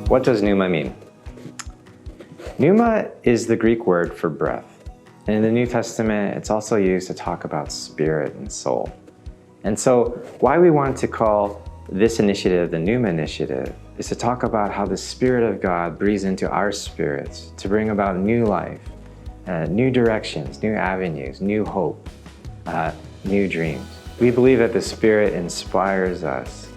What does pneuma mean? Pneuma is the Greek word for breath. And in the New Testament, it's also used to talk about spirit and soul. And so why we want to call this initiative the Pneuma Initiative is to talk about how the Spirit of God breathes into our spirits to bring about new life, new directions, new avenues, new hope, new dreams. We believe that the Spirit inspires us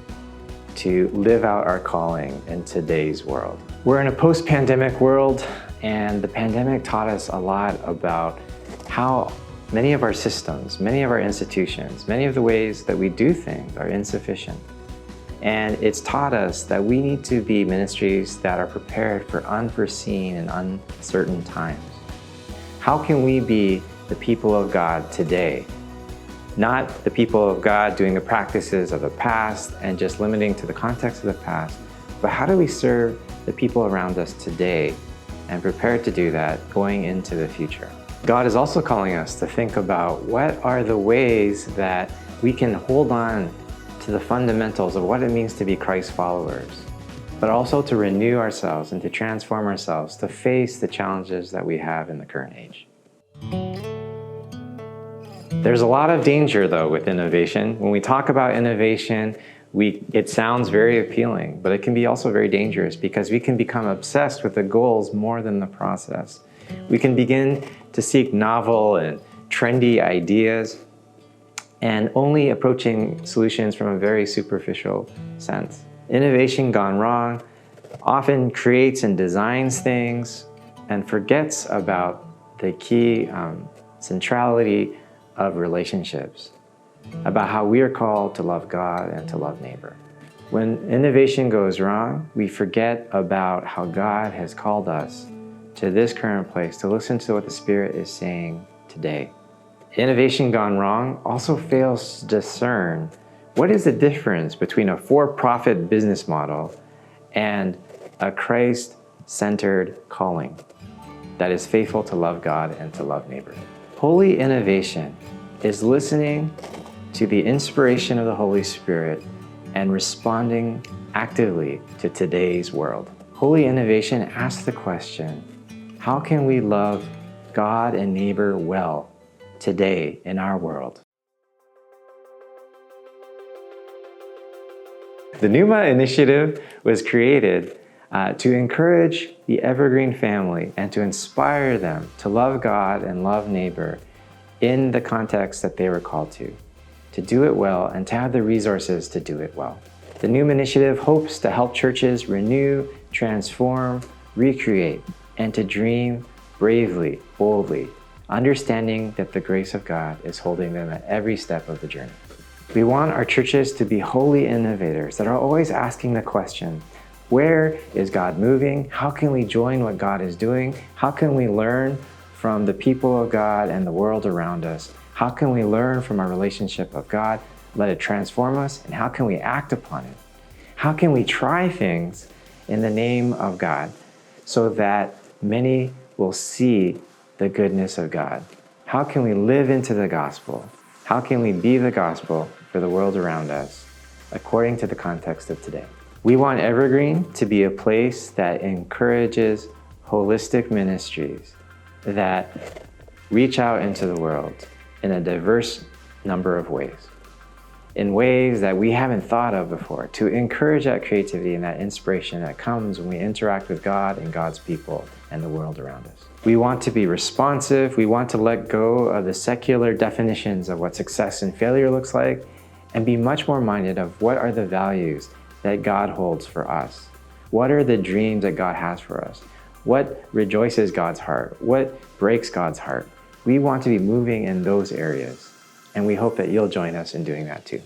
to live out our calling in today's world. We're in a post-pandemic world, and the pandemic taught us a lot about how many of our systems, many of our institutions, many of the ways that we do things are insufficient. And it's taught us that we need to be ministries that are prepared for unforeseen and uncertain times. How can we be the people of God today? Not the people of God doing the practices of the past and just limiting to the context of the past, but how do we serve the people around us today and prepare to do that going into the future? God is also calling us to think about what are the ways that we can hold on to the fundamentals of what it means to be Christ followers, but also to renew ourselves and to transform ourselves to face the challenges that we have in the current age. There's a lot of danger, though, with innovation. When we talk about innovation, it sounds very appealing, but it can be also very dangerous because we can become obsessed with the goals more than the process. We can begin to seek novel and trendy ideas and only approaching solutions from a very superficial sense. Innovation gone wrong often creates and designs things and forgets about the key centrality of relationships, about how we are called to love God and to love neighbor. When innovation goes wrong, we forget about how God has called us to this current place to listen to what the Spirit is saying today. Innovation gone wrong also fails to discern what is the difference between a for-profit business model and a Christ-centered calling that is faithful to love God and to love neighbor. Holy innovation is listening to the inspiration of the Holy Spirit and responding actively to today's world. Holy innovation asks the question, how can we love God and neighbor well today in our world? The Pneuma Initiative was created to encourage the Evergreen family and to inspire them to love God and love neighbor in the context that they were called to do it well and to have the resources to do it well. The Pneuma Initiative hopes to help churches renew, transform, recreate, and to dream bravely, boldly, understanding that the grace of God is holding them at every step of the journey. We want our churches to be holy innovators that are always asking the question, where is God moving? How can we join what God is doing? How can we learn from the people of God and the world around us? How can we learn from our relationship of God, let it transform us, and how can we act upon it? How can we try things in the name of God so that many will see the goodness of God? How can we live into the gospel? How can we be the gospel for the world around us according to the context of today? We want Evergreen to be a place that encourages holistic ministries that reach out into the world in a diverse number of ways, in ways that we haven't thought of before, to encourage that creativity and that inspiration that comes when we interact with God and God's people and the world around us. We want to be responsive. We want to let go of the secular definitions of what success and failure looks like and be much more minded of what are the values that God holds for us. What are the dreams that God has for us? What rejoices God's heart? What breaks God's heart? We want to be moving in those areas, and we hope that you'll join us in doing that too.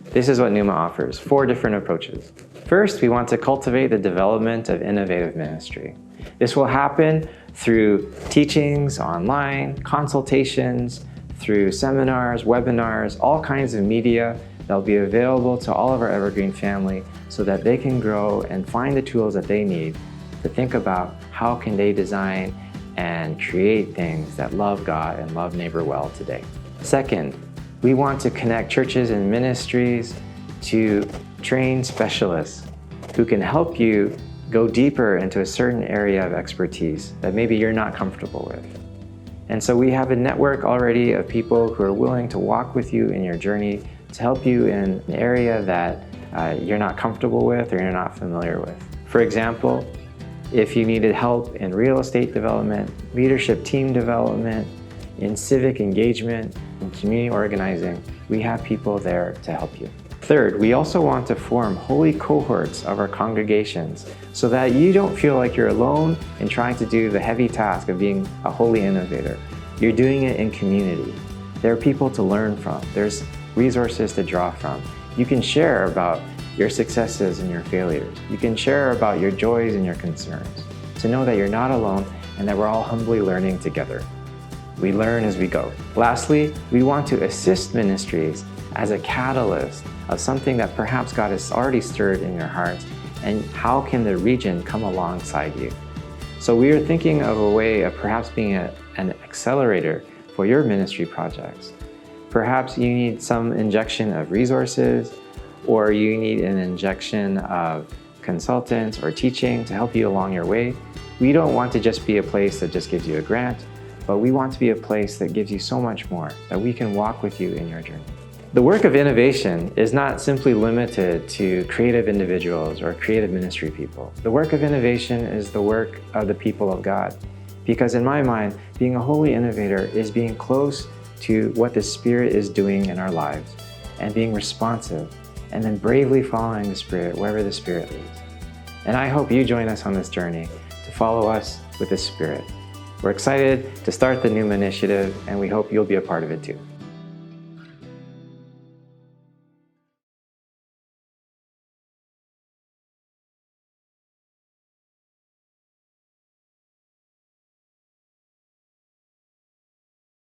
This is what Pneuma offers, 4 different approaches. First, we want to cultivate the development of innovative ministry. This will happen through teachings online, consultations, through seminars, webinars, all kinds of media that'll be available to all of our Evergreen family so that they can grow and find the tools that they need to think about how can they design and create things that love God and love neighbor well today. Second, we want to connect churches and ministries to train specialists who can help you go deeper into a certain area of expertise that maybe you're not comfortable with. And so we have a network already of people who are willing to walk with you in your journey to help you in an area that you're not comfortable with or you're not familiar with. For example, if you needed help in real estate development, leadership team development, in civic engagement, in community organizing, we have people there to help you. Third, we also want to form holy cohorts of our congregations so that you don't feel like you're alone in trying to do the heavy task of being a holy innovator. You're doing it in community. There are people to learn from. There's resources to draw from. You can share about your successes and your failures. You can share about your joys and your concerns. To know that you're not alone and that we're all humbly learning together. We learn as we go. Lastly, we want to assist ministries as a catalyst of something that perhaps God has already stirred in your hearts, and how can the region come alongside you? So we are thinking of a way of perhaps being an accelerator for your ministry projects. Perhaps you need some injection of resources, or you need an injection of consultants or teaching to help you along your way. We don't want to just be a place that just gives you a grant, but we want to be a place that gives you so much more, that we can walk with you in your journey. The work of innovation is not simply limited to creative individuals or creative ministry people. The work of innovation is the work of the people of God. Because in my mind, being a holy innovator is being close to what the Spirit is doing in our lives and being responsive and then bravely following the Spirit wherever the Spirit leads. And I hope you join us on this journey to follow us with the Spirit. We're excited to start the Pneuma Initiative, and we hope you'll be a part of it too.